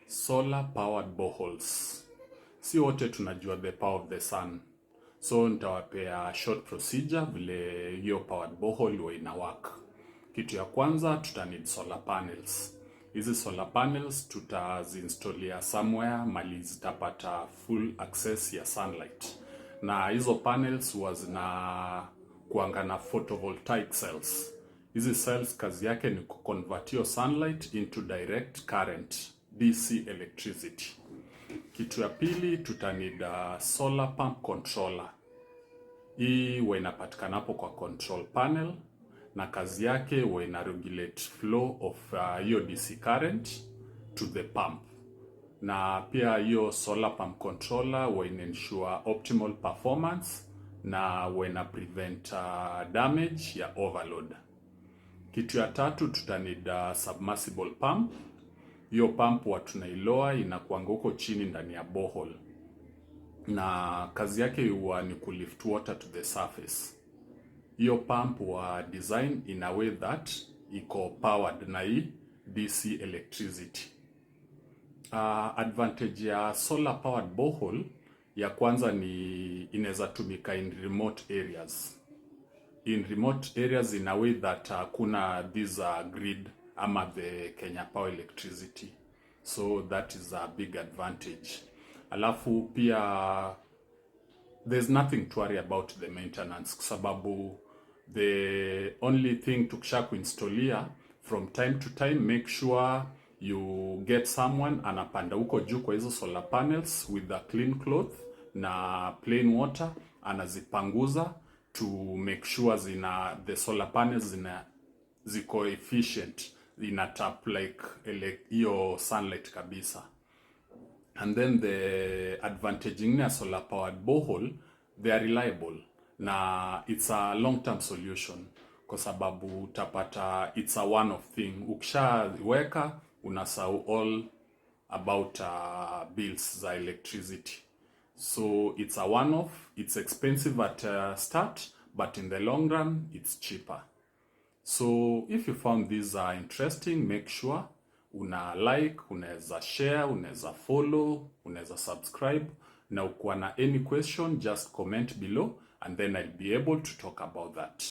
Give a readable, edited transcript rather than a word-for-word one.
Solar powered boreholes. Si wote tunajua the power of the sun. So nitawapea short procedure vile hiyo powered borehole huwa ina work. Kitu ya kwanza need solar panels. Hizi solar panels tutaziinstalia somewhere mali zitapata full access ya sunlight. Na hizo panels huwa zina kuanga na photovoltaic cells. Hizi cells kazi yake ni kuconvert your sunlight into direct current, DC electricity. Kitu ya pili need solar pump controller. Hii huwa inapatikana hapo kwa control panel na kazi yake huwa ina regulate flow of hiyo DC current to the pump. Na pia hiyo solar pump controller huwa ina ensure optimal performance na huwa ina prevent damage ya overload. Kitu ya tatu need submersible pump. Hiyo pump huwa tunailoa inakuanga huko chini ndani ya borehole. Na kazi yake huwa ni kulift water to the surface. Hiyo pump huwa design in a way that iko powered na hii DC electricity. Advantage ya solar powered borehole ya kwanza ni inaweza tumika in remote areas. In remote areas in a way that kuna this grid ama the Kenya Power Electricity. So that is a big advantage. Alafu pia there's nothing to worry about the maintenance kwa sababu the only thing tukisha kuinstalia from time to time, make sure you get someone anapanda huko juu kwa hizo solar panels with a clean cloth na plain water, anazipanguza to make sure the solar panels ziko efficient, ina tap like hiyo sunlight kabisa. And then the advantage in a solar powered borehole, they are reliable na it's a long term solution kwa sababu utapata it's a one off thing. Ukishaweka unasahau all about bills za electricity. So it's a one off, it's expensive at start, but in the long run it's cheaper. So if you found this interesting, make sure una like, unaweza share, unaweza follow, unaweza subscribe, na ukiwa na any question just comment below and then I'll be able to talk about that.